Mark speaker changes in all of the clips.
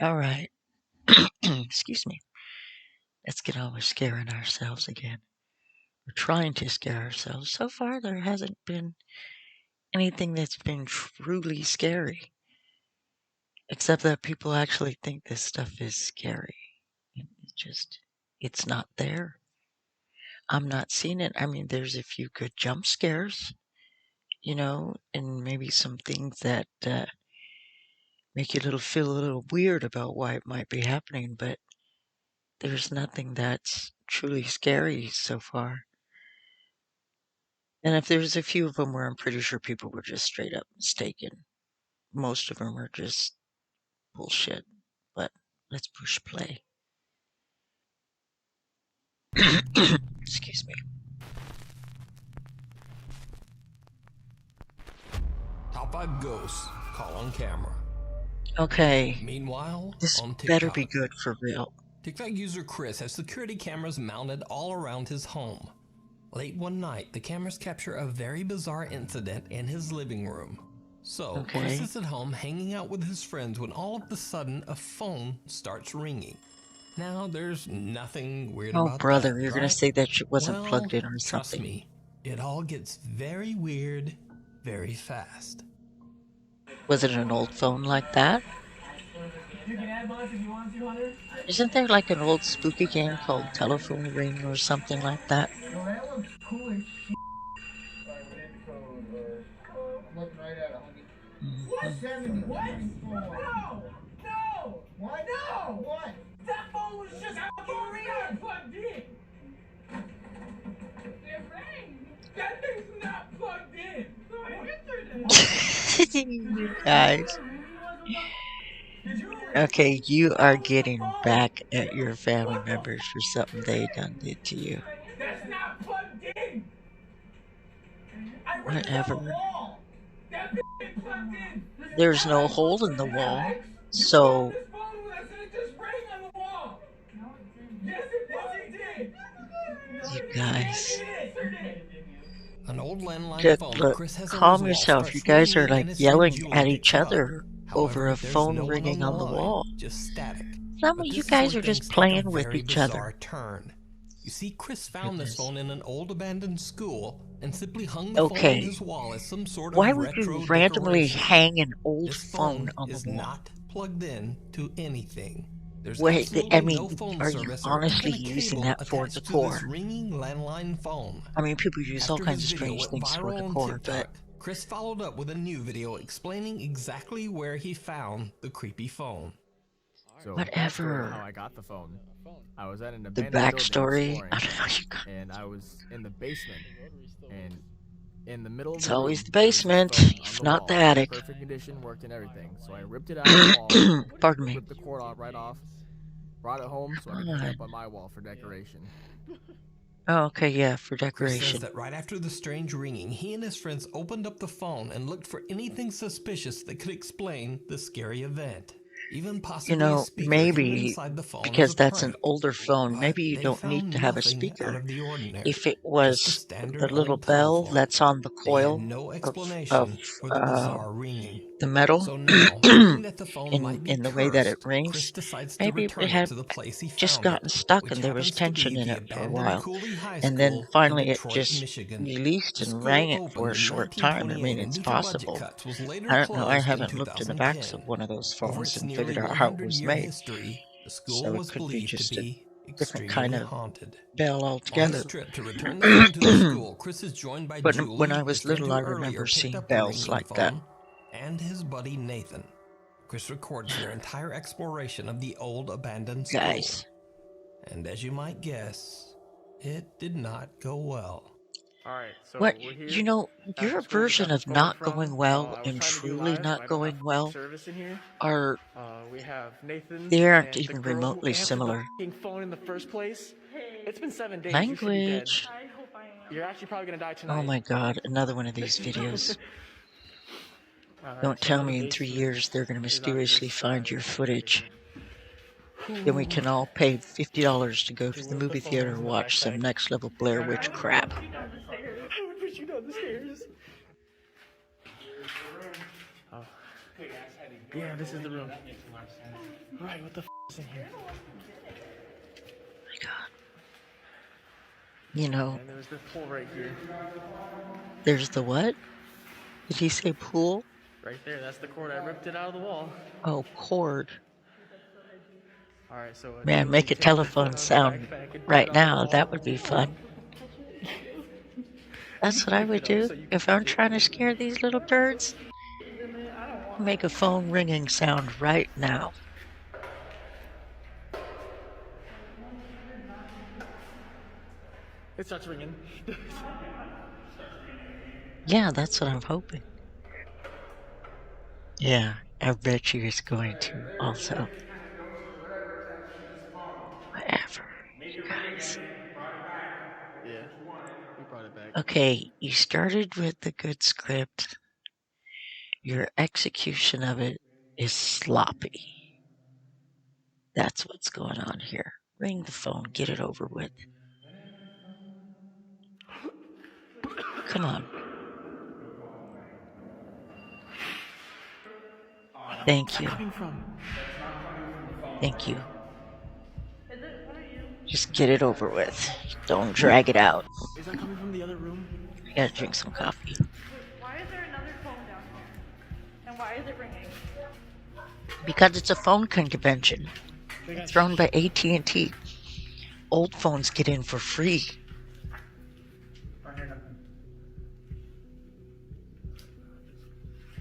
Speaker 1: All right. Excuse me. Let's get on with scaring ourselves again. We're trying to scare ourselves. So far, there hasn't been anything that's been truly scary, except that people actually think this stuff is scary. It's not there. I'm not seeing it. I mean, there's a few good jump scares, and maybe some things that make you feel a little weird about why it might be happening, but there's nothing that's truly scary so far. And if there's a few of them where I'm pretty sure people were just straight up mistaken, most of them are just bullshit. But let's push play. Excuse me.
Speaker 2: Top 5 ghosts caught on camera.
Speaker 1: Okay.
Speaker 2: Meanwhile,
Speaker 1: This
Speaker 2: on
Speaker 1: better
Speaker 2: TikTok,
Speaker 1: be good for real.
Speaker 2: TikTok user Chris has security cameras mounted all around his home. Late one night, the cameras capture a very bizarre incident in his living room. So, Chris is at home hanging out with his friends when all of a sudden a phone starts ringing. Now, there's nothing weird about that. Oh,
Speaker 1: brother, you're going to say that shit wasn't
Speaker 2: Well,
Speaker 1: plugged in or
Speaker 2: trust
Speaker 1: something.
Speaker 2: me, it all gets very weird very fast.
Speaker 1: Was it an old phone like that? Isn't there like an old spooky game called Telephone Ring or something like that?
Speaker 3: Well, that looks cool as shit. Look right at it. What? 70. What? No! No! What? No! What? That phone was just plugged in! It rang! That thing's not plugged in! So I answered it!
Speaker 1: You guys. Okay, you are getting back at your family members for something they done did to you.
Speaker 3: That's not plugged in!
Speaker 1: Whatever. There's no hole in the wall, so... You guys.
Speaker 2: An old landline phone
Speaker 1: Look,
Speaker 2: Chris has
Speaker 1: calm yourself. You guys are like yelling at each other over a phone ringing on the wall.
Speaker 2: Just static.
Speaker 1: Some of you guys are just playing with each other.
Speaker 2: You see, Chris found this phone in an old abandoned school and simply hung the phone in his wall as some sort of
Speaker 1: why would you randomly hang an old phone on the wall?
Speaker 2: This phone is not plugged in to anything.
Speaker 1: Wait, I mean, are you honestly using that for decor? I mean, people use all kinds of strange things for decor, but...
Speaker 2: Chris followed up with a new video explaining exactly where he found the creepy phone.
Speaker 4: So,
Speaker 1: whatever.
Speaker 4: How I got the phone. I was at an
Speaker 1: the
Speaker 4: abandoned
Speaker 1: backstory.
Speaker 4: building exploring, and I was in the basement, and in the middle of
Speaker 1: it's
Speaker 4: the
Speaker 1: always
Speaker 4: room,
Speaker 1: the basement, if not the attic.
Speaker 4: Perfect condition, worked and everything. So I ripped it out of the wall.
Speaker 1: Pardon me.
Speaker 4: Ripped the cord off right off. Brought it home so I could put it up on my wall for decoration.
Speaker 1: Oh, okay, yeah, for decoration.
Speaker 2: Chris says that right after the strange ringing, he and his friends opened up the phone and looked for anything suspicious that could explain the scary event. Even possibly
Speaker 1: maybe because that's an older phone, maybe you don't need to have a speaker. If it was the little bell that's on the coil of the metal in the way that it rings, maybe it had just gotten stuck and there was tension in it for a while. And then finally it just released and rang it for a short time. I mean, it's possible. I don't know, I haven't looked in the backs of one of those phones and figured out how it was made. So it could be just a different kind of bell altogether. But when I was little, I remember seeing bells like that.
Speaker 2: And his buddy Nathan. Chris records their entire exploration of the old abandoned school.
Speaker 1: Guys.
Speaker 2: And as you might guess, it did not go well.
Speaker 5: All right, so
Speaker 1: what your version of not going well and truly not going well are they aren't even remotely similar.
Speaker 5: Phone in the first place. It's been 7 days.
Speaker 1: Language.
Speaker 5: You're actually probably gonna die tonight.
Speaker 1: Oh my god, another one of these videos. Don't tell me in 3 years they're gonna mysteriously find your footage. Then we can all pay $50 to go to the movie theater and watch some next level Blair Witch crap.
Speaker 5: I would push you down the stairs. Oh. Hey guys, how do you Yeah, this is the room. Right, what the is in here?
Speaker 1: My God. You know.
Speaker 5: And there's this pool right here.
Speaker 1: There's the what? Did he say pool?
Speaker 5: Right there, that's the cord. I ripped it out of the wall.
Speaker 1: Oh, cord.
Speaker 5: All right, so
Speaker 1: Man,
Speaker 5: Julie
Speaker 1: make a
Speaker 5: takes the
Speaker 1: telephone
Speaker 5: phone out of the
Speaker 1: sound
Speaker 5: backpack and put
Speaker 1: right
Speaker 5: it on the
Speaker 1: now.
Speaker 5: wall.
Speaker 1: That would be fun. That's what I would do if I'm trying to scare these little birds. Make a phone ringing sound right now.
Speaker 5: It starts ringing.
Speaker 1: Yeah, that's what I'm hoping. Yeah, I bet you it's going to also. Whatever, you guys.
Speaker 5: Yeah, we brought it back.
Speaker 1: Okay, you started with the good script. Your execution of it is sloppy. That's what's going on here. Ring the phone, get it over with. Come on. Thank you. Thank you. Just get it over with. Don't drag it out.
Speaker 5: Is that coming from the other room?
Speaker 1: I gotta drink some coffee.
Speaker 6: Why is there another phone down here? And why is it ringing?
Speaker 1: Because it's a phone convention. Thrown by AT&T. Old phones get in for free.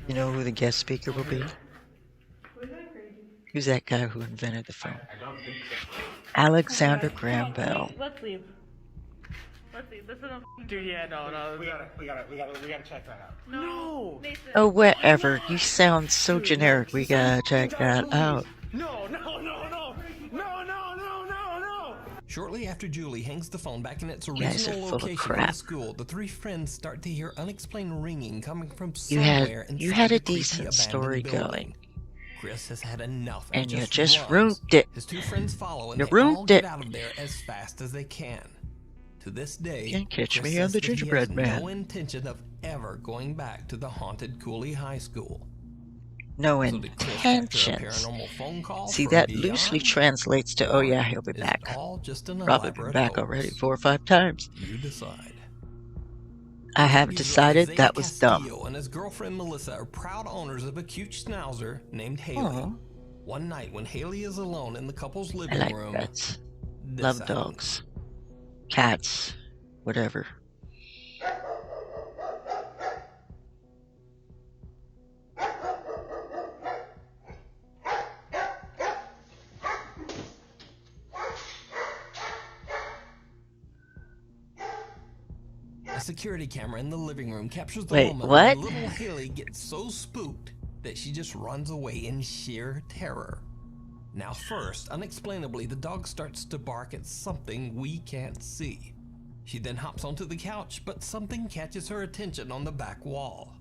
Speaker 1: You know who the guest speaker will be? Who's that guy who invented the phone?
Speaker 5: I don't think so.
Speaker 1: Alexander Graham Bell.
Speaker 6: Let's leave. Let's leave. This is a
Speaker 5: Dude, yeah, no.
Speaker 3: We gotta check that out.
Speaker 6: no. Nathan.
Speaker 1: Oh, whatever. You sound so generic. We gotta check that out.
Speaker 5: No.
Speaker 2: Shortly after Julie hangs the phone back in its
Speaker 1: guys are
Speaker 2: original
Speaker 1: full of
Speaker 2: location in
Speaker 1: crap.
Speaker 2: the school, the three friends start to hear unexplained ringing coming from
Speaker 1: You
Speaker 2: somewhere
Speaker 1: had
Speaker 2: inside
Speaker 1: a
Speaker 2: the creepy
Speaker 1: decent
Speaker 2: abandoned
Speaker 1: story
Speaker 2: building.
Speaker 1: going.
Speaker 2: Chris has had enough
Speaker 1: And you
Speaker 2: just
Speaker 1: just
Speaker 2: runs.
Speaker 1: ruined it.
Speaker 2: His two friends follow and
Speaker 1: You
Speaker 2: they all
Speaker 1: ruined
Speaker 2: get
Speaker 1: it.
Speaker 2: out of there as fast as they can. To this day,
Speaker 1: Can't catch
Speaker 2: Chris
Speaker 1: me on
Speaker 2: says
Speaker 1: the
Speaker 2: that he has
Speaker 1: gingerbread man.
Speaker 2: no intention of ever going back to the haunted Cooley High School.
Speaker 1: No
Speaker 2: So did Chris capture a
Speaker 1: intentions.
Speaker 2: paranormal phone call
Speaker 1: See,
Speaker 2: from
Speaker 1: that
Speaker 2: beyond?
Speaker 1: loosely translates to, oh yeah, he'll be
Speaker 2: Is it
Speaker 1: back.
Speaker 2: all just an
Speaker 1: Probably been
Speaker 2: elaborate
Speaker 1: back
Speaker 2: hoax?
Speaker 1: already 4 or 5 times.
Speaker 2: You decide.
Speaker 1: I have decided
Speaker 2: Isaiah
Speaker 1: that was dumb.
Speaker 2: Castillo and his girlfriend Melissa are proud owners of a cute schnauzer named Haley.
Speaker 1: Aw.
Speaker 2: One night when Haley is alone in the couple's
Speaker 1: I
Speaker 2: living
Speaker 1: like
Speaker 2: room,
Speaker 1: pets.
Speaker 2: this
Speaker 1: Love
Speaker 2: happens.
Speaker 1: dogs. Cats. Whatever.
Speaker 2: A security camera in the living room captures the
Speaker 1: Wait,
Speaker 2: moment
Speaker 1: what?
Speaker 2: when little Haley gets so spooked that she just runs away in sheer terror. Now first, unexplainably, the dog starts to bark at something we can't see. She then hops onto the couch, but something catches her attention on the back wall.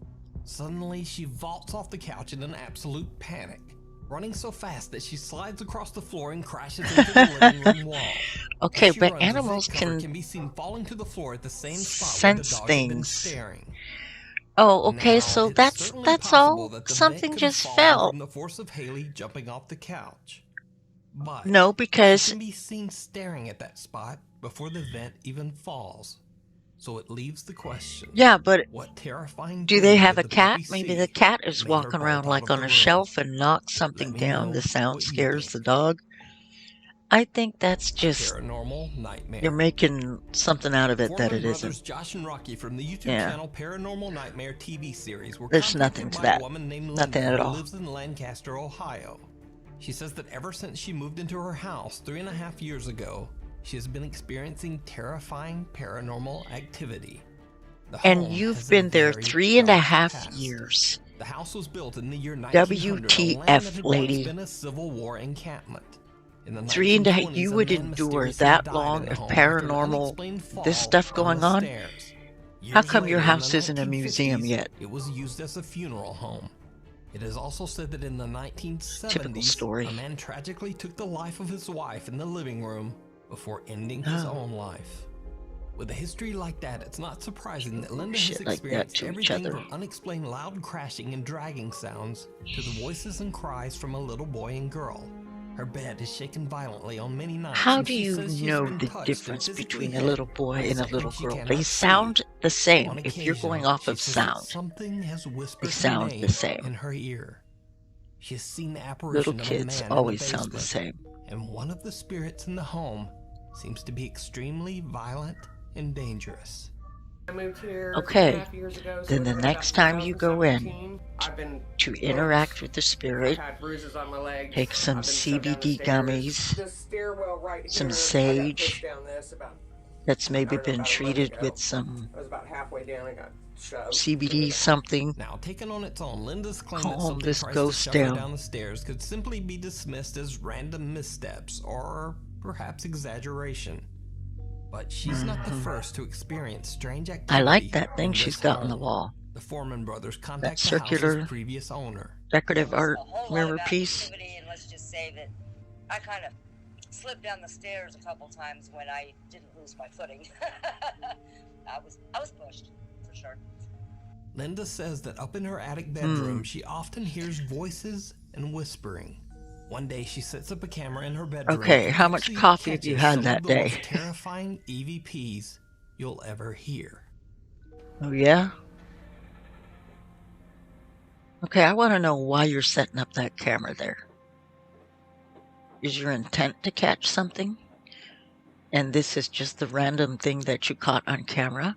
Speaker 2: Suddenly, she vaults off the couch in an absolute panic, running so fast that she slides across the floor and crashes into the living room wall.
Speaker 1: Okay,
Speaker 2: As she
Speaker 1: but
Speaker 2: runs, a
Speaker 1: animals
Speaker 2: vent cover
Speaker 1: can
Speaker 2: be seen falling to the floor at the same spot where the
Speaker 1: sense
Speaker 2: dog had been
Speaker 1: things.
Speaker 2: staring.
Speaker 1: Oh, okay,
Speaker 2: Now,
Speaker 1: so
Speaker 2: it's
Speaker 1: that's
Speaker 2: certainly possible
Speaker 1: all.
Speaker 2: that the
Speaker 1: Something
Speaker 2: vent could have
Speaker 1: just
Speaker 2: fallen
Speaker 1: fell.
Speaker 2: from the force of Haley jumping off the couch. But
Speaker 1: No,
Speaker 2: she
Speaker 1: because
Speaker 2: can be seen staring at that spot before the vent even falls. So it leaves the question.
Speaker 1: yeah, but
Speaker 2: What terrifying
Speaker 1: do they
Speaker 2: thing
Speaker 1: have
Speaker 2: did
Speaker 1: a
Speaker 2: the
Speaker 1: cat?
Speaker 2: puppy
Speaker 1: Maybe
Speaker 2: see
Speaker 1: the cat
Speaker 2: that
Speaker 1: is
Speaker 2: made her
Speaker 1: walking
Speaker 2: bolt
Speaker 1: around
Speaker 2: out
Speaker 1: like
Speaker 2: of
Speaker 1: on
Speaker 2: the
Speaker 1: a
Speaker 2: room?
Speaker 1: shelf and knocks something
Speaker 2: Let me
Speaker 1: down.
Speaker 2: know
Speaker 1: The sound
Speaker 2: what you
Speaker 1: scares
Speaker 2: think.
Speaker 1: the dog. I think that's just
Speaker 2: Paranormal Nightmare.
Speaker 1: you're making something out of it that
Speaker 2: Foreman
Speaker 1: it
Speaker 2: brothers
Speaker 1: isn't.
Speaker 2: Josh and Rocky from the YouTube
Speaker 1: Yeah.
Speaker 2: channel Paranormal Nightmare TV series were
Speaker 1: There's
Speaker 2: contacted
Speaker 1: nothing to
Speaker 2: by
Speaker 1: that.
Speaker 2: a woman named
Speaker 1: Nothing
Speaker 2: Linda
Speaker 1: at
Speaker 2: who
Speaker 1: all.
Speaker 2: lives in Lancaster, Ohio. She says that ever since she moved into her house 3.5 years ago, she has been experiencing terrifying paranormal activity. The
Speaker 1: And
Speaker 2: home
Speaker 1: you've
Speaker 2: has a
Speaker 1: been there
Speaker 2: very
Speaker 1: 3.5
Speaker 2: dark past.
Speaker 1: years.
Speaker 2: The house was built in the year 1900 on land
Speaker 1: WTF,
Speaker 2: that had
Speaker 1: lady.
Speaker 2: once been a Civil War encampment. In the
Speaker 1: 3.5.
Speaker 2: 1920s,
Speaker 1: You
Speaker 2: a
Speaker 1: would
Speaker 2: man
Speaker 1: endure
Speaker 2: mysteriously
Speaker 1: that
Speaker 2: died
Speaker 1: long
Speaker 2: in the
Speaker 1: of
Speaker 2: home after an
Speaker 1: paranormal
Speaker 2: unexplained fall
Speaker 1: this stuff
Speaker 2: down
Speaker 1: going
Speaker 2: the
Speaker 1: on?
Speaker 2: stairs.
Speaker 1: How
Speaker 2: Years
Speaker 1: come your
Speaker 2: later, in
Speaker 1: house
Speaker 2: the
Speaker 1: isn't a museum
Speaker 2: 1950s,
Speaker 1: yet?
Speaker 2: It was used as a funeral home. It is also said that in the 1970s,
Speaker 1: Typical story.
Speaker 2: a man tragically took the life of his wife in the living room before ending his
Speaker 1: Oh.
Speaker 2: own life. With a history like that, it's not surprising that Linda has
Speaker 1: Shit like that
Speaker 2: experienced
Speaker 1: to each
Speaker 2: everything
Speaker 1: other.
Speaker 2: from unexplained loud crashing and dragging sounds to the voices and cries from a little boy and girl. Her bed is shaken violently on many nights.
Speaker 1: How
Speaker 2: and
Speaker 1: do
Speaker 2: she
Speaker 1: you
Speaker 2: says she's
Speaker 1: know
Speaker 2: been
Speaker 1: the
Speaker 2: touched and
Speaker 1: difference
Speaker 2: physically
Speaker 1: between a
Speaker 2: hit
Speaker 1: little boy
Speaker 2: by
Speaker 1: and a
Speaker 2: something
Speaker 1: little
Speaker 2: she
Speaker 1: girl?
Speaker 2: cannot
Speaker 1: They
Speaker 2: see.
Speaker 1: sound the same.
Speaker 2: On
Speaker 1: If you're
Speaker 2: occasion,
Speaker 1: going off
Speaker 2: she
Speaker 1: of
Speaker 2: says that
Speaker 1: sound,
Speaker 2: something has
Speaker 1: they
Speaker 2: whispered her
Speaker 1: sound the
Speaker 2: name
Speaker 1: same.
Speaker 2: in her ear. She has seen the
Speaker 1: Little
Speaker 2: apparition of a
Speaker 1: kids
Speaker 2: man in the
Speaker 1: always sound the
Speaker 2: basement,
Speaker 1: same.
Speaker 2: and one of the spirits in the home seems to be extremely violent and dangerous.
Speaker 7: I moved here
Speaker 1: Okay,
Speaker 7: 2.5 years ago, so
Speaker 1: then
Speaker 7: it's
Speaker 1: the
Speaker 7: been
Speaker 1: next
Speaker 7: about
Speaker 1: time you go in
Speaker 7: 2017. I've been
Speaker 1: to
Speaker 7: hooked.
Speaker 1: interact with the
Speaker 7: I've
Speaker 1: spirit,
Speaker 7: had bruises on my legs.
Speaker 1: take some
Speaker 7: I've been shoved down the
Speaker 1: CBD
Speaker 7: stairs.
Speaker 1: gummies,
Speaker 7: The stairwell right
Speaker 1: some
Speaker 7: here, I got pushed
Speaker 1: sage
Speaker 7: down this about,
Speaker 1: that's
Speaker 7: I
Speaker 1: maybe
Speaker 7: don't know,
Speaker 1: been
Speaker 7: about a month
Speaker 1: treated
Speaker 7: ago.
Speaker 1: with some
Speaker 7: I was about halfway down and got shoved.
Speaker 1: CBD something.
Speaker 2: Now, taken on its own, Linda's claim that
Speaker 1: Calm
Speaker 2: something
Speaker 1: this
Speaker 2: tries to
Speaker 1: ghost
Speaker 2: shove her
Speaker 1: down.
Speaker 2: down the stairs could simply be dismissed as random missteps or perhaps exaggeration. But she's not the first to experience strange activity.
Speaker 1: I like that thing
Speaker 2: in
Speaker 1: she's
Speaker 2: this
Speaker 1: got on the
Speaker 2: home.
Speaker 1: wall.
Speaker 2: The Foreman brothers
Speaker 1: That
Speaker 2: contact the
Speaker 1: circular
Speaker 2: house's previous owner.
Speaker 1: decorative
Speaker 8: There was
Speaker 1: art
Speaker 8: a whole lot
Speaker 1: mirror
Speaker 8: of
Speaker 1: piece.
Speaker 8: activity, and let's just say that I kind of slipped down the stairs a couple times when I didn't lose my footing. I was pushed, for sure.
Speaker 2: Linda says that up in her attic bedroom, she often hears voices and whispering. One day, she sets up a camera in her bedroom.
Speaker 1: Okay,
Speaker 2: and
Speaker 1: how much
Speaker 2: actually
Speaker 1: coffee have you
Speaker 2: catches
Speaker 1: had
Speaker 2: some
Speaker 1: that
Speaker 2: of the
Speaker 1: day?
Speaker 2: most terrifying EVPs you'll ever hear.
Speaker 1: Oh yeah? Okay, I want to know why you're setting up that camera there. Is your intent to catch something? And this is just the random thing that you caught on camera?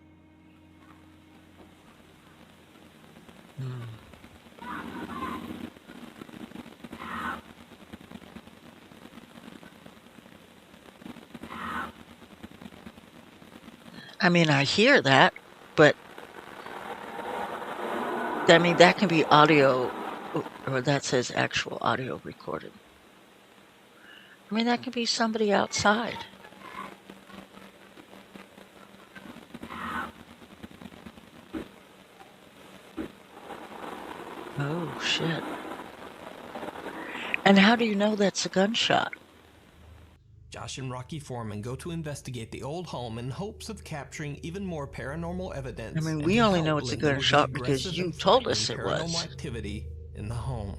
Speaker 1: I mean, I hear that, but I mean, that can be audio, or that says actual audio recorded. I mean, that could be somebody outside. Oh, shit. And how do you know that's a gunshot?
Speaker 2: Josh and Rocky Foreman go to investigate the old home in hopes of capturing even more paranormal evidence.
Speaker 1: I mean,
Speaker 2: and
Speaker 1: we
Speaker 2: to
Speaker 1: only
Speaker 2: help
Speaker 1: know it's a
Speaker 2: Linda with the
Speaker 1: gunshot because
Speaker 2: aggressive
Speaker 1: you
Speaker 2: and
Speaker 1: told us it
Speaker 2: frightening
Speaker 1: was.
Speaker 2: paranormal activity in the home.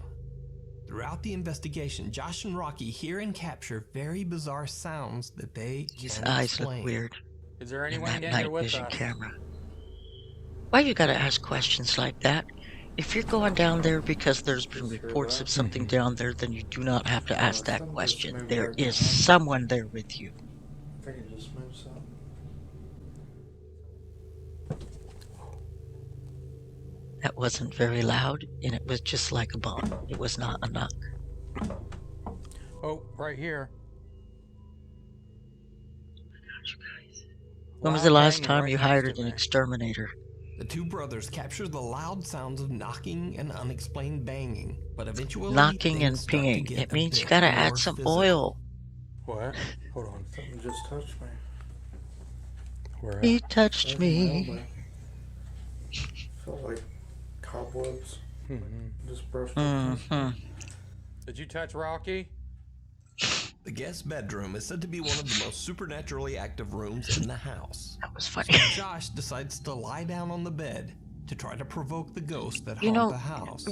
Speaker 2: Throughout the investigation, Josh and Rocky hear and capture very bizarre sounds that they
Speaker 1: His
Speaker 2: can't
Speaker 1: eyes
Speaker 2: explain.
Speaker 1: look weird
Speaker 5: Is there
Speaker 1: in
Speaker 5: anyone
Speaker 1: that
Speaker 5: in
Speaker 1: night
Speaker 5: here with
Speaker 1: vision
Speaker 5: us?
Speaker 1: camera. Why you gotta ask questions like that? If you're going down there because there's been reports of something down there, then you do not have to ask that question. There is someone there with you.
Speaker 3: I think it just moved something.
Speaker 1: That wasn't very loud, and it was just like a bump. It was not a knock.
Speaker 5: Oh, right here.
Speaker 1: When was the last
Speaker 5: Banging
Speaker 1: time
Speaker 5: right
Speaker 1: you
Speaker 5: next
Speaker 1: hired
Speaker 5: to
Speaker 1: an
Speaker 5: me.
Speaker 1: exterminator?
Speaker 2: The two brothers capture the loud sounds of knocking and unexplained banging, but eventually
Speaker 1: Knocking
Speaker 2: things
Speaker 1: and
Speaker 2: start to
Speaker 1: pinging.
Speaker 2: get
Speaker 1: It
Speaker 2: a
Speaker 1: means you
Speaker 2: bit
Speaker 1: gotta
Speaker 2: more
Speaker 1: add some
Speaker 2: physical.
Speaker 1: oil.
Speaker 5: What? Hold on.
Speaker 3: Something just touched me.
Speaker 5: Where
Speaker 1: He
Speaker 5: at?
Speaker 1: touched
Speaker 3: Right in my
Speaker 1: me.
Speaker 3: elbow. Felt like cobwebs.
Speaker 5: Mm-hmm.
Speaker 3: Just brushed up.
Speaker 1: Mm-hmm.
Speaker 5: Did you touch Rocky?
Speaker 2: The guest bedroom is said to be one of the most supernaturally active rooms in the house.
Speaker 1: That was
Speaker 2: So
Speaker 1: funny.
Speaker 2: Josh decides to lie down on the bed to try to provoke the ghost that
Speaker 1: You
Speaker 2: haunt
Speaker 1: know,
Speaker 2: the house.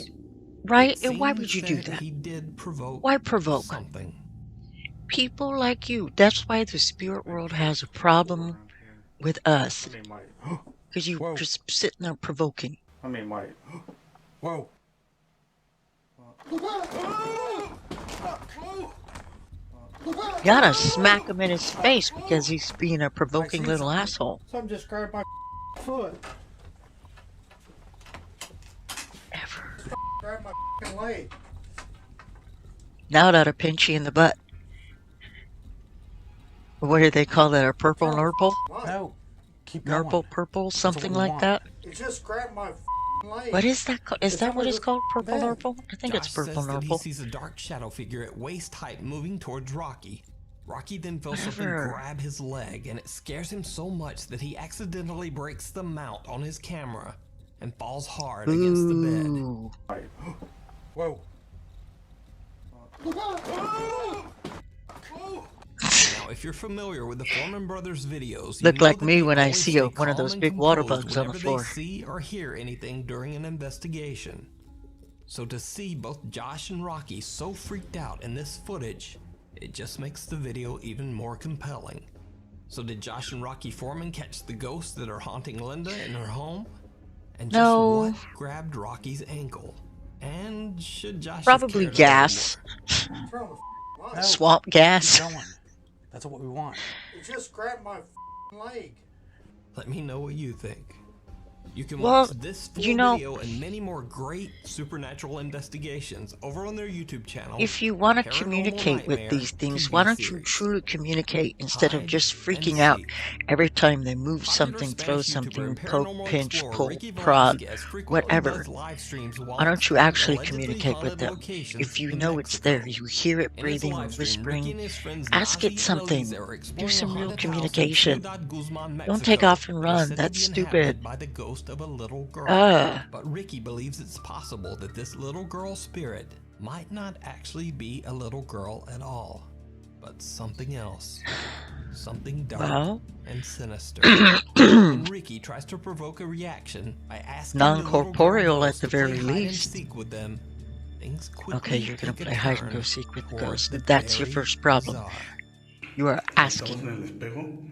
Speaker 1: Right?
Speaker 2: It
Speaker 1: And why
Speaker 2: seems
Speaker 1: would you do
Speaker 2: that
Speaker 1: that?
Speaker 2: he did provoke
Speaker 1: Why provoke?
Speaker 2: something.
Speaker 1: People like you. That's why the spirit world has a problem with us.
Speaker 3: I mean, Mike.
Speaker 1: Because you
Speaker 5: Whoa.
Speaker 1: just sitting there provoking.
Speaker 3: I mean, Mike.
Speaker 5: Whoa.
Speaker 1: You gotta smack him in his face because he's being a provoking little asshole.
Speaker 3: Something just grabbed my foot.
Speaker 1: Ever.
Speaker 3: Grabbed my leg.
Speaker 1: Now it ought to pinch you in the butt. What do they call that? A purple nurple?
Speaker 3: What?
Speaker 5: No. Keep going.
Speaker 1: Nurple purple? Something
Speaker 5: we
Speaker 1: like
Speaker 5: want.
Speaker 1: that?
Speaker 3: It just grabbed my leg.
Speaker 1: What is that called? Is
Speaker 3: It's
Speaker 1: that what
Speaker 3: somebody
Speaker 1: it's
Speaker 3: with
Speaker 1: called? Purple
Speaker 3: bed.
Speaker 1: nurple? I think it's
Speaker 2: Josh
Speaker 1: purple
Speaker 2: says that he
Speaker 1: nurple.
Speaker 2: sees a dark shadow figure at waist height moving towards Rocky. Rocky then feels something
Speaker 1: Whatever.
Speaker 2: grab his leg, and it scares him so much that he accidentally breaks the mount on his camera and falls hard against the bed.
Speaker 1: Ooh.
Speaker 5: Whoa.
Speaker 2: Now, if you're familiar with the Foreman brothers videos, you
Speaker 1: Look
Speaker 2: know
Speaker 1: like
Speaker 2: that
Speaker 1: me
Speaker 2: they
Speaker 1: when I
Speaker 2: always
Speaker 1: see
Speaker 2: stay
Speaker 1: one of
Speaker 2: calm
Speaker 1: those
Speaker 2: and
Speaker 1: big water
Speaker 2: composed
Speaker 1: bugs on the
Speaker 2: whenever
Speaker 1: floor.
Speaker 2: they see or hear anything during an investigation. So to see both Josh and Rocky so freaked out in this footage, it just makes the video even more compelling. So did Josh and Rocky Foreman catch the ghosts that are haunting Linda in her home? And just what grabbed Rocky's ankle? And should Josh have
Speaker 1: Probably
Speaker 2: cared a little
Speaker 1: gas.
Speaker 2: more?
Speaker 1: Swamp gas.
Speaker 5: Keep going. That's what we want.
Speaker 3: It just grabbed my leg.
Speaker 2: Let me know what you think. You can
Speaker 1: Well,
Speaker 2: watch this full
Speaker 1: you know,
Speaker 2: video and many more great supernatural investigations over on their YouTube channel.
Speaker 1: if you want to
Speaker 2: Paranormal
Speaker 1: communicate with
Speaker 2: Nightmare
Speaker 1: these things,
Speaker 2: TV
Speaker 1: why don't you
Speaker 2: series.
Speaker 1: truly communicate instead of
Speaker 2: Hide
Speaker 1: just
Speaker 2: and
Speaker 1: freaking out
Speaker 2: seek.
Speaker 1: every time they move
Speaker 2: Popular
Speaker 1: something, throw
Speaker 2: Spanish YouTuber
Speaker 1: something,
Speaker 2: and
Speaker 1: poke,
Speaker 2: paranormal
Speaker 1: pinch,
Speaker 2: explorer
Speaker 1: pull,
Speaker 2: Ricky
Speaker 1: prod,
Speaker 2: Velasquez frequently
Speaker 1: whatever.
Speaker 2: does live streams while
Speaker 1: Why don't you
Speaker 2: exploring
Speaker 1: actually
Speaker 2: allegedly
Speaker 1: communicate with
Speaker 2: haunted
Speaker 1: them?
Speaker 2: locations
Speaker 1: If you
Speaker 2: in
Speaker 1: know it's
Speaker 2: Mexico.
Speaker 1: there, you hear it
Speaker 2: In his
Speaker 1: breathing or
Speaker 2: live stream, Ricky
Speaker 1: whispering,
Speaker 2: and his friends
Speaker 1: ask
Speaker 2: Nazi
Speaker 1: it
Speaker 2: and
Speaker 1: something.
Speaker 2: Elise are
Speaker 1: Do
Speaker 2: exploring a
Speaker 1: some real
Speaker 2: haunted house in
Speaker 1: communication.
Speaker 2: Ciudad Guzman,
Speaker 1: Don't take
Speaker 2: Mexico,
Speaker 1: off and
Speaker 2: that is
Speaker 1: run.
Speaker 2: said to
Speaker 1: That's
Speaker 2: be inhabited
Speaker 1: stupid.
Speaker 2: by the ghost of a little girl. But Ricky believes it's possible that this little girl spirit might not actually be a little girl at all, but something else. Something dark and sinister. And Ricky tries to provoke a reaction by asking
Speaker 1: non-corporeal
Speaker 2: the
Speaker 1: at the
Speaker 2: to play
Speaker 1: very
Speaker 2: hide and
Speaker 1: least.
Speaker 2: seek with them. Things quickly
Speaker 1: Okay, you're gonna
Speaker 2: take a
Speaker 1: play hide and
Speaker 2: turn
Speaker 1: go seek with the
Speaker 2: toward
Speaker 1: ghost.
Speaker 2: the
Speaker 1: That's your
Speaker 2: very
Speaker 1: first problem.
Speaker 2: bizarre.
Speaker 1: You are
Speaker 9: Estamos en
Speaker 1: asking
Speaker 9: el espejo.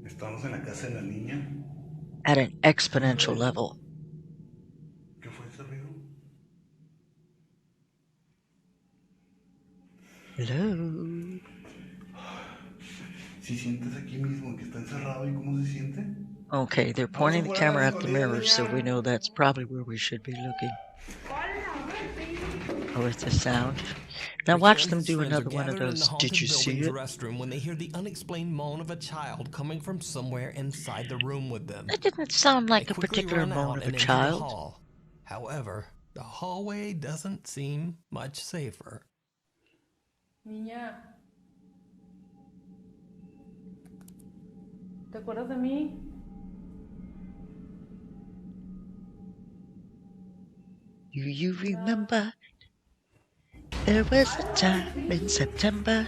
Speaker 9: Estamos en la casa de la niña.
Speaker 1: at an exponential level.
Speaker 9: ¿Qué fue ese ruido?
Speaker 1: Hello.
Speaker 9: Si sientes aquí mismo que está encerrado y cómo se siente.
Speaker 1: Okay, they're pointing the camera at the mirror, so we know that's probably where we should be looking. Oh, it's a sound. Now watch them do another one of those. Did you see it?
Speaker 2: Restroom when they hear the unexplained moan of a child coming from somewhere inside the room with them.
Speaker 1: That didn't sound like
Speaker 2: They
Speaker 1: a
Speaker 2: quickly
Speaker 1: particular
Speaker 2: run
Speaker 1: moan
Speaker 2: out
Speaker 1: of a
Speaker 2: and into the
Speaker 1: child.
Speaker 2: hall. However, the hallway doesn't seem much safer.
Speaker 6: Niña. ¿Te acuerdas de mí?
Speaker 1: Do you remember? There was a time in September.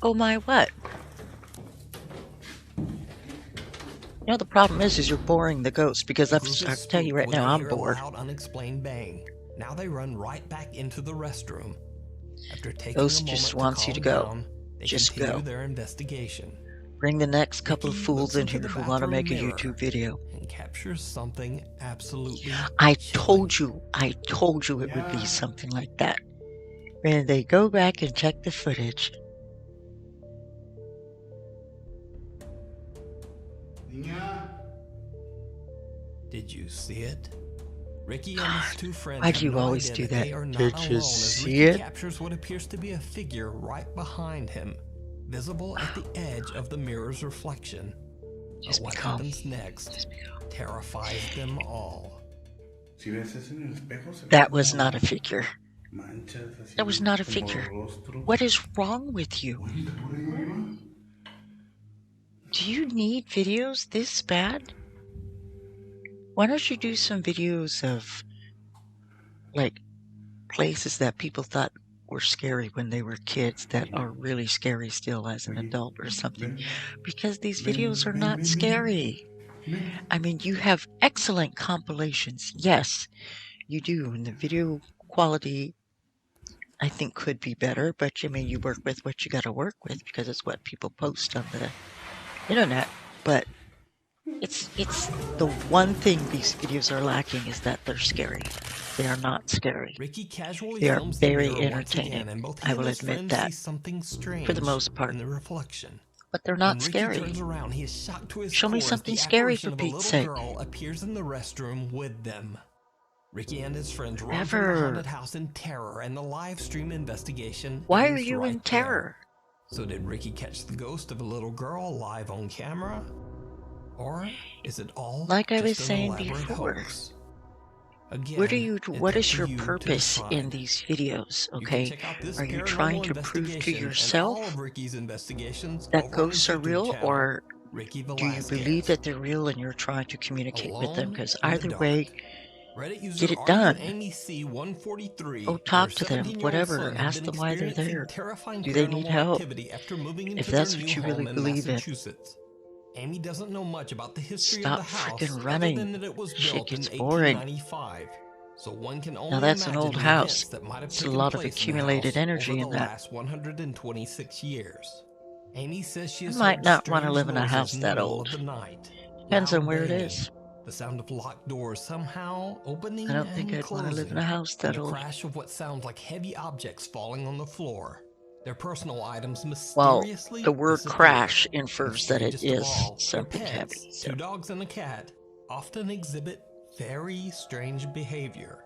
Speaker 1: Oh my what? You know, the problem is you're boring the ghost, because I can tell you right now, I'm bored.
Speaker 2: Loud, unexplained bang. Now they run right back into the restroom. After taking
Speaker 1: Ghost
Speaker 2: a
Speaker 1: just
Speaker 2: moment
Speaker 1: wants
Speaker 2: to
Speaker 1: you to
Speaker 2: calm
Speaker 1: go.
Speaker 2: down, they
Speaker 1: Just
Speaker 2: continue
Speaker 1: go.
Speaker 2: their investigation.
Speaker 1: Bring the next couple of
Speaker 2: Ricky
Speaker 1: fools
Speaker 2: looks
Speaker 1: in
Speaker 2: into
Speaker 1: here
Speaker 2: the
Speaker 1: who want to
Speaker 2: bathroom
Speaker 1: make a
Speaker 2: mirror
Speaker 1: YouTube video.
Speaker 2: and captures something absolutely
Speaker 1: I
Speaker 2: chilling.
Speaker 1: told you it would be something like that. When they go back and check the footage.
Speaker 9: Niña.
Speaker 2: Did you see it? Ricky and his two friends
Speaker 1: Why do
Speaker 2: have
Speaker 1: you
Speaker 2: no
Speaker 1: always
Speaker 2: idea
Speaker 1: do
Speaker 2: that they
Speaker 1: that?
Speaker 2: are not
Speaker 1: Did
Speaker 2: alone
Speaker 1: you
Speaker 2: as
Speaker 1: see
Speaker 2: Ricky
Speaker 1: it?
Speaker 2: captures what appears to be a figure right behind him, visible at the edge of the mirror's reflection. But what happens next terrifies them all.
Speaker 9: Si ves eso en el espejo, se ve
Speaker 1: That was
Speaker 9: como
Speaker 1: not a figure.
Speaker 9: manchas así,
Speaker 1: That was not a
Speaker 9: como
Speaker 1: figure.
Speaker 9: rostros.
Speaker 1: What is wrong with you?
Speaker 9: Oye, ¿está por ahí arriba?
Speaker 1: Do you need videos this bad? Why don't you do some videos of, like, places that people thought were scary when they were kids that are really scary still as an adult or something? Because these videos are not scary. I mean, you have excellent compilations. Yes, you do. And the video quality, I think, could be better. But, I mean, you work with what you got to work with because it's what people post on the internet. But it's the one thing these videos are lacking is that they're scary. They are not scary.
Speaker 2: Ricky casually
Speaker 1: They are
Speaker 2: films the
Speaker 1: very
Speaker 2: mirror once again,
Speaker 1: entertaining.
Speaker 2: and both he
Speaker 1: I
Speaker 2: and
Speaker 1: will
Speaker 2: his
Speaker 1: admit
Speaker 2: friend
Speaker 1: that.
Speaker 2: see something strange
Speaker 1: For the most part.
Speaker 2: in the reflection.
Speaker 1: But they're not
Speaker 2: When
Speaker 1: scary.
Speaker 2: Ricky turns around, he is shocked to his
Speaker 1: Show me
Speaker 2: core as
Speaker 1: something
Speaker 2: the
Speaker 1: scary,
Speaker 2: apparition
Speaker 1: for
Speaker 2: of a
Speaker 1: Pete's
Speaker 2: little
Speaker 1: sake.
Speaker 2: girl appears in the restroom with them. Ricky and his friends run from the
Speaker 1: Never.
Speaker 2: haunted house in terror, and the live stream investigation
Speaker 1: Why are
Speaker 2: ends
Speaker 1: you in
Speaker 2: right
Speaker 1: terror?
Speaker 2: there. So did Ricky catch the ghost of a little girl live on camera? Or is it all
Speaker 1: Like I
Speaker 2: just
Speaker 1: was
Speaker 2: an
Speaker 1: saying
Speaker 2: elaborate
Speaker 1: before.
Speaker 2: hoax? Again,
Speaker 1: What
Speaker 2: it's
Speaker 1: is
Speaker 2: up
Speaker 1: your
Speaker 2: to you to
Speaker 1: purpose in
Speaker 2: decide.
Speaker 1: these videos,
Speaker 2: You can
Speaker 1: okay?
Speaker 2: check out this
Speaker 1: Are you
Speaker 2: paranormal
Speaker 1: trying to prove to
Speaker 2: investigation and
Speaker 1: yourself
Speaker 2: all of Ricky's investigations
Speaker 1: that
Speaker 2: over on his
Speaker 1: ghosts are
Speaker 2: YouTube
Speaker 1: real,
Speaker 2: channel,
Speaker 1: or
Speaker 2: Ricky
Speaker 1: do you
Speaker 2: Velasquez.
Speaker 1: believe that they're real and you're trying to communicate with them?
Speaker 2: Alone
Speaker 1: Because
Speaker 2: in the
Speaker 1: either way,
Speaker 2: dark. Reddit user
Speaker 1: Get it done.
Speaker 2: AmyC143
Speaker 1: Go talk to them, whatever. Ask them why they're there. Do they need help? If that's what you really believe in.
Speaker 2: Amy doesn't know much about the history
Speaker 1: Stop
Speaker 2: of the house
Speaker 1: freaking
Speaker 2: other
Speaker 1: running.
Speaker 2: than that it was
Speaker 1: Shit
Speaker 2: built in
Speaker 1: gets boring.
Speaker 2: 1895. So one can only
Speaker 1: Now that's an
Speaker 2: imagine
Speaker 1: old
Speaker 2: the
Speaker 1: house.
Speaker 2: events that might have
Speaker 1: It's a
Speaker 2: taken
Speaker 1: lot of
Speaker 2: place in the
Speaker 1: accumulated
Speaker 2: house
Speaker 1: energy
Speaker 2: over
Speaker 1: in
Speaker 2: the
Speaker 1: that.
Speaker 2: last 126 years. Amy says she
Speaker 1: I
Speaker 2: has
Speaker 1: might
Speaker 2: heard
Speaker 1: not want to
Speaker 2: strange
Speaker 1: live in a
Speaker 2: noises
Speaker 1: house
Speaker 2: in the
Speaker 1: that
Speaker 2: middle
Speaker 1: old.
Speaker 2: of the night.
Speaker 1: Depends on
Speaker 2: Loud
Speaker 1: where it
Speaker 2: banging,
Speaker 1: is.
Speaker 2: the sound of locked doors somehow opening
Speaker 1: I don't think
Speaker 2: and
Speaker 1: I'd want to live in
Speaker 2: closing,
Speaker 1: a house that
Speaker 2: and the
Speaker 1: old.
Speaker 2: crash of what sounds like heavy objects falling on the floor. Their personal items
Speaker 1: Well,
Speaker 2: mysteriously
Speaker 1: the word
Speaker 2: disappear.
Speaker 1: crash
Speaker 2: And
Speaker 1: infers that it
Speaker 2: strangest of
Speaker 1: is
Speaker 2: all, their
Speaker 1: something heavy.
Speaker 2: pets,
Speaker 1: So.
Speaker 2: 2 dogs and a cat, often exhibit very strange behavior.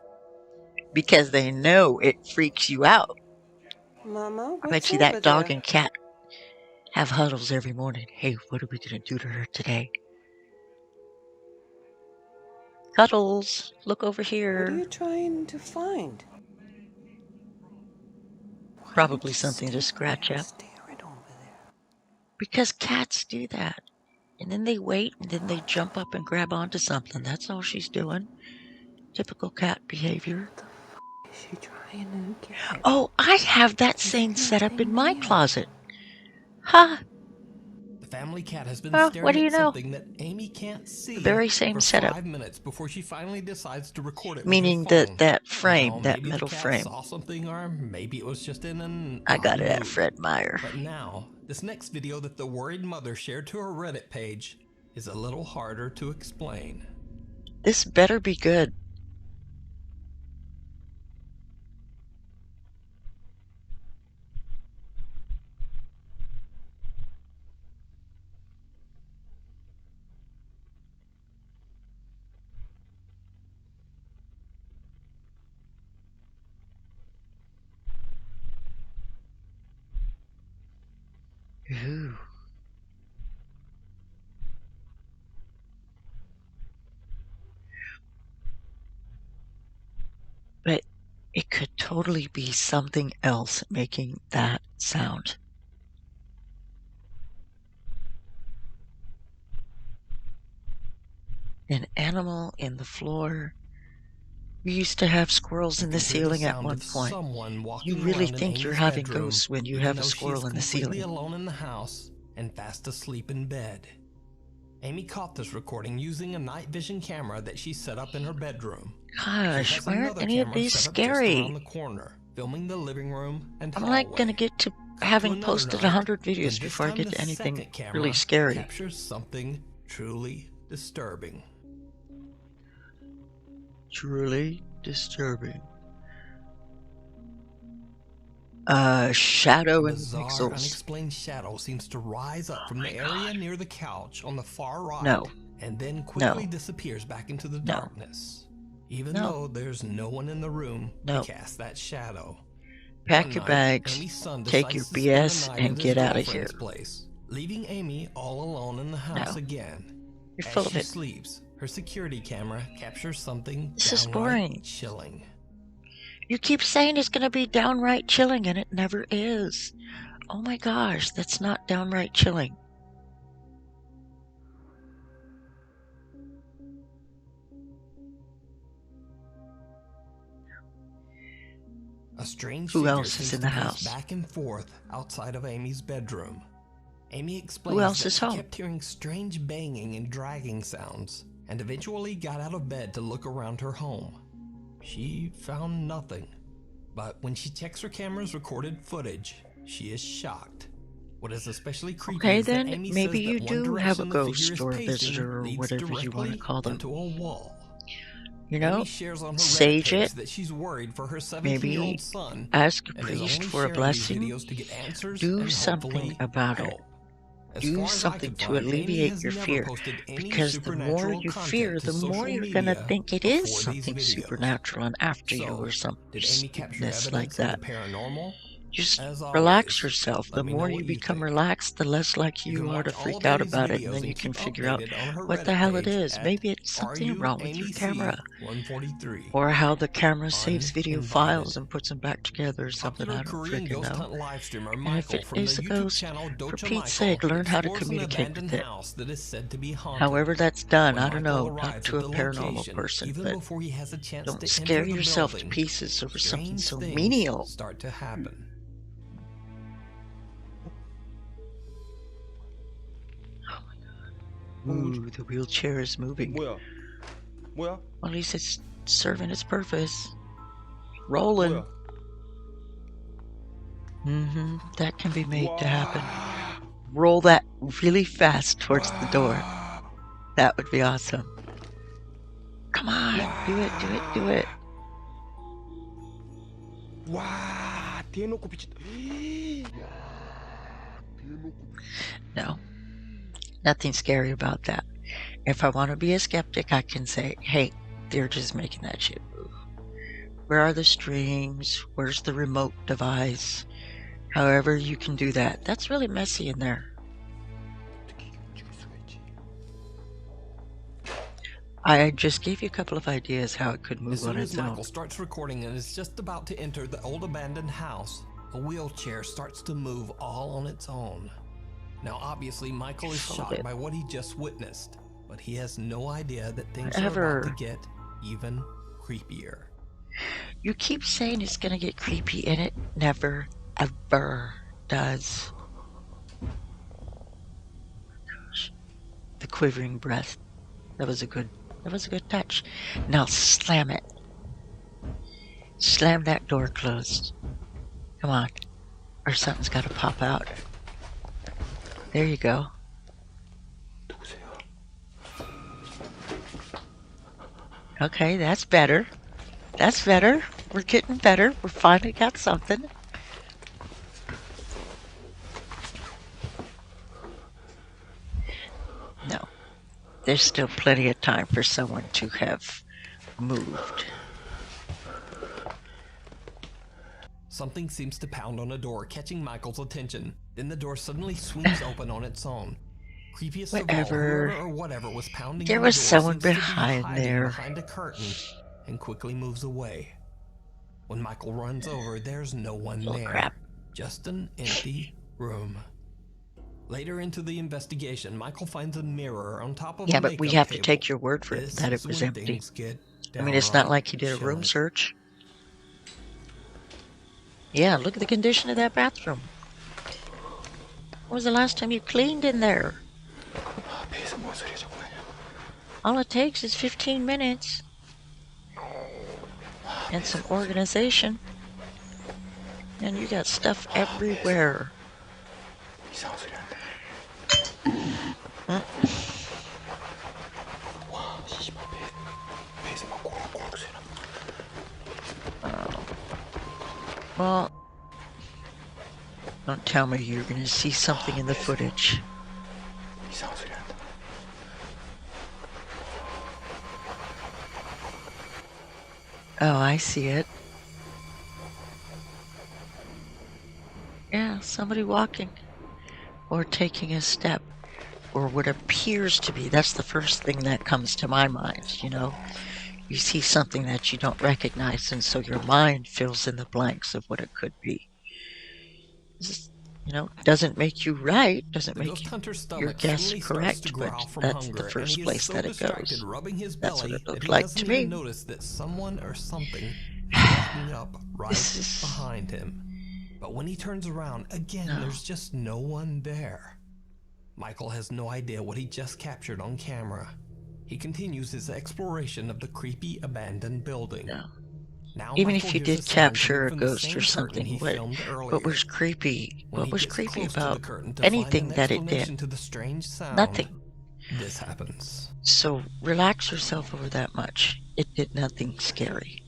Speaker 1: Because they know it freaks you out.
Speaker 10: Mama,
Speaker 1: I
Speaker 10: what's
Speaker 1: bet you
Speaker 10: over
Speaker 1: that dog
Speaker 10: there?
Speaker 1: and cat have huddles every morning. Hey, what are we going to do to her today? Cuddles, look over here.
Speaker 10: What are you trying to find?
Speaker 1: Probably something to scratch at.
Speaker 10: Staring over there.
Speaker 1: Because cats do that. And then they wait, and then they jump up and grab onto something. That's all she's doing. Typical cat behavior.
Speaker 10: What the f is she trying to get?
Speaker 1: Oh, I have that same setup in my closet. Huh?
Speaker 2: The family cat has been
Speaker 1: Well,
Speaker 2: staring
Speaker 1: what do you
Speaker 2: at
Speaker 1: know?
Speaker 2: something that Amy can't see
Speaker 1: The very same
Speaker 2: for
Speaker 1: setup.
Speaker 2: 5 minutes before she finally decides to record it
Speaker 1: Meaning
Speaker 2: with her phone.
Speaker 1: that frame,
Speaker 2: Now,
Speaker 1: that
Speaker 2: maybe
Speaker 1: metal
Speaker 2: the cat
Speaker 1: frame.
Speaker 2: saw something, or maybe it was just in an
Speaker 1: I got
Speaker 2: odd
Speaker 1: it at
Speaker 2: mood.
Speaker 1: Fred Meyer.
Speaker 2: But now, this next video that the worried mother shared to her Reddit page is a little harder to explain.
Speaker 1: This better be good. Ooh. But it could totally be something else making that sound. An animal in the floor. We used to have squirrels in the ceiling at one point. You really think you're having ghosts when you have a squirrel in the ceiling.
Speaker 2: Alone in the house and fast asleep in bed. Amy caught this recording using a night vision camera that she set up in her bedroom.
Speaker 1: Gosh, why aren't any of these scary?
Speaker 2: The corner, filming the living room and
Speaker 1: I'm like gonna get to having posted 100 videos before I get to anything really scary.
Speaker 2: Captures something truly disturbing.
Speaker 1: Truly disturbing. Shadow and
Speaker 2: bizarre,
Speaker 1: pixels.
Speaker 2: Unexplained shadow seems to rise up from the area near the couch on the far right.
Speaker 1: No.
Speaker 2: And then quickly disappears back into the darkness. Even though there's no one in the room to cast that shadow.
Speaker 1: Pack your bags, take your BS, and get out of here.
Speaker 2: Leaving Amy all alone in the house again.
Speaker 1: You're full
Speaker 2: As
Speaker 1: of
Speaker 2: she
Speaker 1: it.
Speaker 2: sleeps, her security camera captures something
Speaker 1: This is
Speaker 2: downright
Speaker 1: boring.
Speaker 2: chilling.
Speaker 1: You keep saying it's going to be downright chilling, and it never is. Oh my gosh, that's not downright chilling.
Speaker 2: A strange
Speaker 1: Who
Speaker 2: figure
Speaker 1: else is
Speaker 2: seems
Speaker 1: in
Speaker 2: to
Speaker 1: the
Speaker 2: pace
Speaker 1: house?
Speaker 2: back and forth outside of Amy's bedroom. Amy explains
Speaker 1: Who else
Speaker 2: that
Speaker 1: is
Speaker 2: she
Speaker 1: home?
Speaker 2: kept hearing strange banging and dragging sounds, and eventually got out of bed to look around her home. She found nothing, but when she checks her camera's recorded footage, she is shocked. What is especially creepy
Speaker 1: Okay,
Speaker 2: is that
Speaker 1: then
Speaker 2: Amy
Speaker 1: maybe
Speaker 2: says
Speaker 1: you
Speaker 2: that one
Speaker 1: do have a
Speaker 2: direction the figure
Speaker 1: ghost
Speaker 2: is
Speaker 1: or a
Speaker 2: pacing
Speaker 1: visitor or
Speaker 2: leads
Speaker 1: whatever you want to
Speaker 2: directly
Speaker 1: call them.
Speaker 2: into a wall.
Speaker 1: You know,
Speaker 2: Amy shares on her
Speaker 1: sage
Speaker 2: Reddit page
Speaker 1: it.
Speaker 2: that she's worried for her
Speaker 1: Maybe
Speaker 2: 17-year-old son
Speaker 1: ask a
Speaker 2: and is
Speaker 1: priest
Speaker 2: only
Speaker 1: for a
Speaker 2: sharing these
Speaker 1: blessing.
Speaker 2: videos to get answers
Speaker 1: Do
Speaker 2: and
Speaker 1: something
Speaker 2: hopefully
Speaker 1: about it.
Speaker 2: help. As
Speaker 1: Do
Speaker 2: far as I
Speaker 1: something
Speaker 2: could
Speaker 1: to
Speaker 2: find, Amy
Speaker 1: alleviate
Speaker 2: has
Speaker 1: your
Speaker 2: never
Speaker 1: fear.
Speaker 2: posted any
Speaker 1: Because the more
Speaker 2: supernatural
Speaker 1: you
Speaker 2: content
Speaker 1: fear,
Speaker 2: to
Speaker 1: the more
Speaker 2: social
Speaker 1: you're going to
Speaker 2: media
Speaker 1: think it is
Speaker 2: before these
Speaker 1: something
Speaker 2: videos.
Speaker 1: supernatural and after you
Speaker 2: So,
Speaker 1: or some
Speaker 2: did Amy capture
Speaker 1: sickness
Speaker 2: evidence
Speaker 1: like that.
Speaker 2: of the paranormal?
Speaker 1: Just
Speaker 2: As
Speaker 1: relax
Speaker 2: always,
Speaker 1: yourself. The
Speaker 2: let me know
Speaker 1: more
Speaker 2: what
Speaker 1: you
Speaker 2: you
Speaker 1: become
Speaker 2: think.
Speaker 1: relaxed, the less likely
Speaker 2: You can
Speaker 1: you are to
Speaker 2: watch all
Speaker 1: freak
Speaker 2: of
Speaker 1: out
Speaker 2: Amy's
Speaker 1: about it, and
Speaker 2: videos
Speaker 1: then you
Speaker 2: and
Speaker 1: can
Speaker 2: keep
Speaker 1: figure out
Speaker 2: updated on her
Speaker 1: what the
Speaker 2: Reddit
Speaker 1: hell it
Speaker 2: page
Speaker 1: is.
Speaker 2: at
Speaker 1: Maybe it's something wrong with your camera,
Speaker 2: RUAMYC143.
Speaker 1: or how the camera saves video
Speaker 2: Uninvited.
Speaker 1: files and puts them back together or something.
Speaker 2: Popular
Speaker 1: I don't
Speaker 2: Korean
Speaker 1: freaking
Speaker 2: ghost
Speaker 1: know.
Speaker 2: hunt live streamer
Speaker 1: And if
Speaker 2: Michael
Speaker 1: it
Speaker 2: from the
Speaker 1: is a
Speaker 2: YouTube
Speaker 1: ghost,
Speaker 2: channel
Speaker 1: for
Speaker 2: Docha
Speaker 1: Pete's
Speaker 2: Michael
Speaker 1: sake, learn how to
Speaker 2: explores an
Speaker 1: communicate
Speaker 2: abandoned
Speaker 1: with it.
Speaker 2: house that is said to be haunted.
Speaker 1: However that's done,
Speaker 2: When
Speaker 1: I don't
Speaker 2: Michael
Speaker 1: know. Talk
Speaker 2: arrives
Speaker 1: to
Speaker 2: at
Speaker 1: a
Speaker 2: the
Speaker 1: paranormal
Speaker 2: location,
Speaker 1: person,
Speaker 2: even
Speaker 1: but
Speaker 2: before he has a chance
Speaker 1: don't
Speaker 2: to
Speaker 1: scare
Speaker 2: enter the
Speaker 1: yourself to
Speaker 2: building,
Speaker 1: pieces over something
Speaker 2: strange
Speaker 1: so
Speaker 2: things
Speaker 1: menial.
Speaker 2: start to happen.
Speaker 1: Oh my god. Ooh, the wheelchair is moving.
Speaker 11: Well,
Speaker 1: Well, at least it's serving its purpose. Rolling. That can be made to happen. Roll that really fast towards the door. That would be awesome. Come on, do it, do it, do it. No, nothing scary about that. If I want to be a skeptic, I can say, hey, they're just making that shit move. Where are the strings? Where's the remote device? However you can do that. That's really messy in there. I just gave you a couple of ideas how it could move on its own.
Speaker 2: As soon as Michael starts recording and is just about to enter the old abandoned house, a wheelchair starts to move all on its own. Now obviously Michael is shocked by what he just witnessed, but he has no idea that things are about to get even creepier.
Speaker 1: You keep saying it's gonna get creepy, and it never, ever does. Gosh. The quivering breath. That was a good touch. Now slam it. Slam that door closed. Come on. Or something's gotta pop out. There you go. Okay, that's better. That's better. We're getting better. We finally got something. No. There's still plenty of time for someone to have moved.
Speaker 2: Something seems to pound on a door, catching Michael's attention. Then the door suddenly swings open on its own. Creepiest of all, whoever or whatever was pounding
Speaker 1: there
Speaker 2: on the
Speaker 1: was
Speaker 2: door
Speaker 1: someone
Speaker 2: seems to be
Speaker 1: behind
Speaker 2: hiding
Speaker 1: there.
Speaker 2: behind a curtain and quickly moves away. When Michael runs over, there's no one there.
Speaker 1: Crap.
Speaker 2: Just an empty room. Later into the investigation, Michael finds a mirror on top of a
Speaker 1: Yeah,
Speaker 2: makeup
Speaker 1: but we have to
Speaker 2: table.
Speaker 1: take your word for it that it was empty. I mean, it's not like he did a room search. Yeah, look at the condition of that bathroom. When was the last time you cleaned in there? All it takes is 15 minutes. And some organization. And you got stuff everywhere. Well, don't tell me you're going to see something in the footage. Oh, I see it. Yeah, somebody walking. Or taking a step. Or what appears to be. That's the first thing that comes to my mind, you know. You see something that you don't recognize, and so your mind fills in the blanks of what it could be. This, you know, doesn't make you right, doesn't make your guess correct, but that's the first place that it goes. That's what it looked like to me.
Speaker 2: Notice that someone or something is walking up right behind him. But when he turns around, again, there's just no one there. Michael has no idea what he just captured on camera. He continues his exploration of the creepy abandoned building. Now
Speaker 1: even
Speaker 2: Michael
Speaker 1: if you
Speaker 2: hears
Speaker 1: did
Speaker 2: sound
Speaker 1: capture a
Speaker 2: coming from the
Speaker 1: ghost
Speaker 2: same
Speaker 1: or something,
Speaker 2: curtain he filmed earlier.
Speaker 1: what was creepy?
Speaker 2: When
Speaker 1: What
Speaker 2: he
Speaker 1: was
Speaker 2: gets
Speaker 1: creepy
Speaker 2: close to the
Speaker 1: about
Speaker 2: curtain to
Speaker 1: anything
Speaker 2: find an
Speaker 1: that it
Speaker 2: explanation
Speaker 1: did?
Speaker 2: to the strange sound,
Speaker 1: Nothing.
Speaker 2: This happens.
Speaker 1: So relax yourself over that much. It did nothing scary.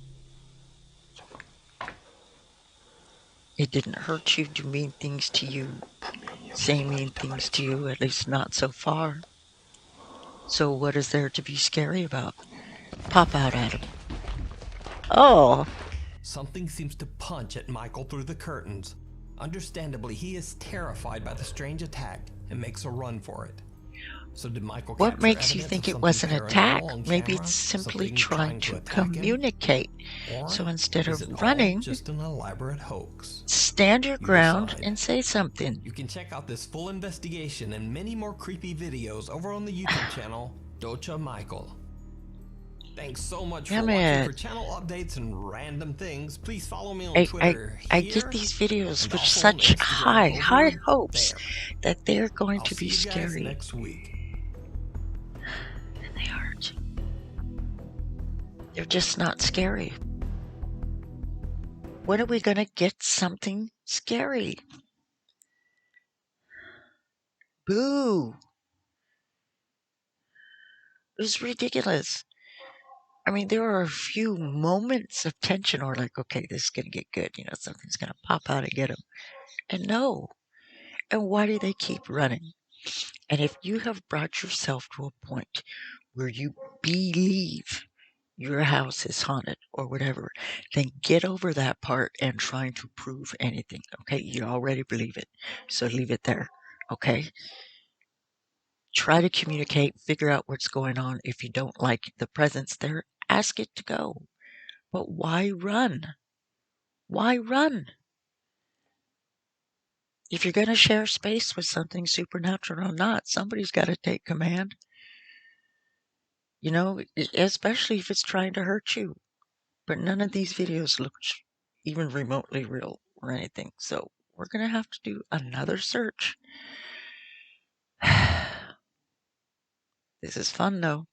Speaker 1: It didn't hurt you, do mean things to you, say mean things to you, at least not so far. So what is there to be scary about? Pop out at him. Oh!
Speaker 2: Something seems to punch at Michael through the curtains. Understandably, he is terrified by the strange attack and makes a run for it. So did Michael
Speaker 1: What
Speaker 2: capture
Speaker 1: makes you
Speaker 2: evidence
Speaker 1: think
Speaker 2: of
Speaker 1: it was
Speaker 2: something
Speaker 1: an attack?
Speaker 2: paranormal on
Speaker 1: Maybe
Speaker 2: camera?
Speaker 1: it's simply
Speaker 2: Something
Speaker 1: trying to
Speaker 2: attack him?
Speaker 1: communicate.
Speaker 2: Or
Speaker 1: So instead
Speaker 2: is
Speaker 1: of
Speaker 2: it
Speaker 1: running,
Speaker 2: all just an elaborate hoax?
Speaker 1: stand your
Speaker 2: You
Speaker 1: ground
Speaker 2: decide.
Speaker 1: and say something.
Speaker 2: You can check out this full investigation and many more creepy videos over on the YouTube channel, Docha Michael. Thanks so much for watching. For channel updates and random things, please follow me on Twitter
Speaker 1: I
Speaker 2: here,
Speaker 1: get these videos
Speaker 2: and
Speaker 1: with
Speaker 2: also on
Speaker 1: such
Speaker 2: Instagram
Speaker 1: high
Speaker 2: over
Speaker 1: hopes
Speaker 2: there.
Speaker 1: that they're going
Speaker 2: I'll
Speaker 1: to
Speaker 2: see
Speaker 1: be
Speaker 2: you guys
Speaker 1: scary.
Speaker 2: next week.
Speaker 1: And they aren't. They're just not scary. When are we going to get something scary? Boo! It was ridiculous. I mean, there are a few moments of tension or like, okay, this is going to get good. You know, something's going to pop out and get them. And no. And why do they keep running? And if you have brought yourself to a point where you believe your house is haunted or whatever, then get over that part and trying to prove anything. Okay, you already believe it, so leave it there. Okay, try to communicate, figure out what's going on. If you don't like the presence there, ask it to go. But why run? Why run? If you're going to share space with something supernatural or not, somebody's got to take command. You know, especially if it's trying to hurt you. But none of these videos look even remotely real or anything. So we're going to have to do another search. This is fun though.